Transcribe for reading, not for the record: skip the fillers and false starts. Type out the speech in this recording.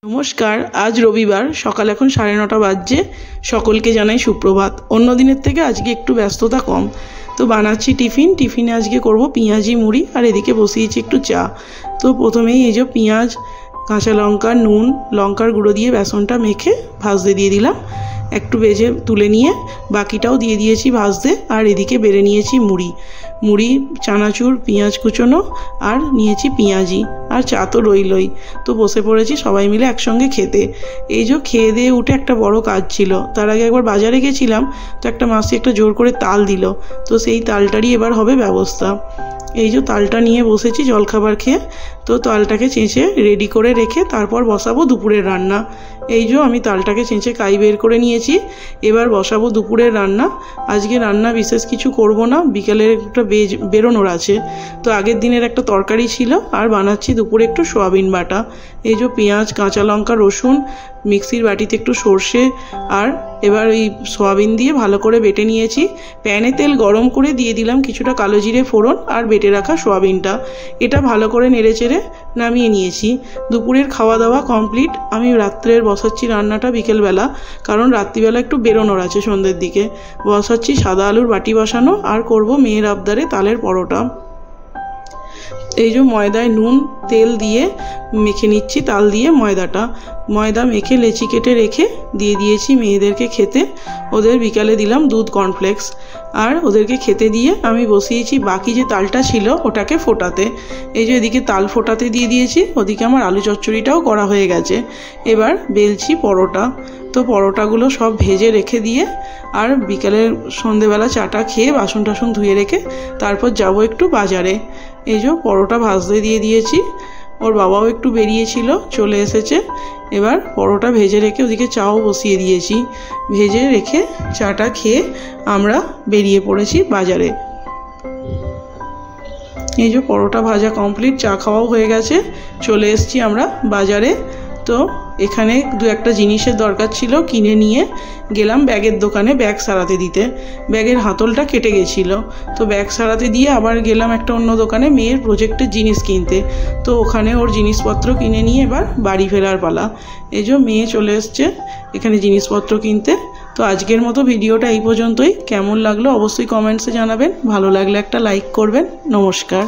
নমস্কার, আজ রবিবার সকাল এখন 9:30 বাজছে। সকলকে জানাই সুপ্রভাত। অন্য দিনের থেকে আজকে একটু ব্যস্ততা কম। তো বানাচ্ছি টিফিনে আজকে করব পেঁয়াজি মুড়ি, আর এদিকে বসিয়েছি একটু চা। তো প্রথমেই এই যে পেঁয়াজ, কাঁচা লঙ্কা, নুন, লঙ্কার গুঁড়ো দিয়ে বেসনটা মেখে ভাজতে দিয়ে দিলাম। একটু ভেজে তুলে নিয়ে বাকিটাও দিয়ে দিয়েছি ভাজতে। আর এদিকে বেড়ে নিয়েছি মুড়ি, চানাচুর, পেঁয়াজ কুচোনো, আর নিয়েছি পেঁয়াজি, আর চা তো রইলই। তো বসে পড়েছি সবাই মিলে একসঙ্গে খেতে। এই যে খেয়ে দিয়ে উঠে একটা বড় কাজ ছিল। তার আগে একবার বাজারে গেছিলাম, তো একটা মাসি একটা জোর করে তাল দিল। তো সেই তালটারই এবার হবে ব্যবস্থা। এই যে তালটা নিয়ে বসেছি জলখাবার খেয়ে। তো তালটাকে চেঁচে রেডি করে রেখে তারপর বসাবো দুপুরের রান্না। এই যে আমি তালটাকে চেঁচে কাই বের করে নিয়েছি। এবার বসাবো দুপুরের রান্না। আজকে রান্না বিশেষ কিছু করব না, বিকেলের একটা বেরোনোর আছে। তো আগের দিনের একটা তরকারি ছিল, আর বানাচ্ছি দুপুরে একটু সোয়াবিন বাটা। এই যে পেঁয়াজ, কাঁচা লঙ্কা, রসুন, মিক্সির বাটিতে একটু সর্ষে, আর এবার এই সোয়াবিন দিয়ে ভালো করে বেটে নিয়েছি। প্যানে তেল গরম করে দিয়ে দিলাম কিছুটা কালো জিরে ফোড়ন, আর বেটে রাখা সোয়াবিনটা। এটা ভালো করে নেড়েচেড়ে নামিয়ে নিয়েছি। দুপুরের খাওয়া দাওয়া কমপ্লিট। আমি রাত্রের বসাচ্ছি রান্নাটা বিকেলবেলা, কারণ রাত্রিবেলা একটু বেরোনোর আছে সন্ধ্যের দিকে। বসাচ্ছি সাদা আলুর বাটি বসানো, আর করব মেয়ের আবদারে তালের পরোটা। এই যে ময়দায় নুন তেল দিয়ে মেখে নিচ্ছি তাল দিয়ে ময়দা মেখে লেচি কেটে রেখে দিয়ে দিয়েছি মেয়েদেরকে খেতে। ওদের বিকালে দিলাম দুধ কর্নফ্লেক্স, আর ওদেরকে খেতে দিয়ে আমি বসিয়েছি বাকি যে তালটা ছিল ওটাকে ফোটাতে। এই যে এদিকে তাল ফোটাতে দিয়ে দিয়েছি, ওদিকে আমার আলু চচ্চড়িটাও করা হয়ে গেছে। এবার বেলছি পরোটা। তো পরোটাগুলো সব ভেজে রেখে দিয়ে, আর বিকালের সন্ধেবেলা চাটা খেয়ে বাসন টাসন ধুয়ে রেখে তারপর যাব একটু বাজারে। এই যে পরোটা ভাজতে দিয়ে দিয়েছি। ওর বাবাও একটু বেরিয়েছিল, চলে এসেছে। এবার পরোটা ভেজে রেখে ওদিকে চাও বসিয়ে দিয়েছি। ভেজে রেখে চাটা খেয়ে আমরা বেরিয়ে পড়েছি বাজারে। এই যে পরোটা ভাজা কমপ্লিট, চা খাওয়াও হয়ে গেছে, চলে এসেছি আমরা বাজারে। তো এখানে দু একটা জিনিসের দরকার ছিল, কিনে নিয়ে গেলাম ব্যাগের দোকানে ব্যাগ সারাতে দিতে। ব্যাগের হাতলটা কেটে গেছিলো, তো ব্যাগ সারাতে দিয়ে আবার গেলাম একটা অন্য দোকানে মেয়ের প্রজেক্টের জিনিস কিনতে। তো ওখানে ওর জিনিসপত্র কিনে নিয়ে এবার বাড়ি ফেরার পালা। এই যে মেয়ে চলে এসছে এখানে জিনিসপত্র কিনতে। তো আজকের মতো ভিডিওটা এই পর্যন্তই। কেমন লাগলো অবশ্যই কমেন্টসে জানাবেন। ভালো লাগলে একটা লাইক করবেন। নমস্কার।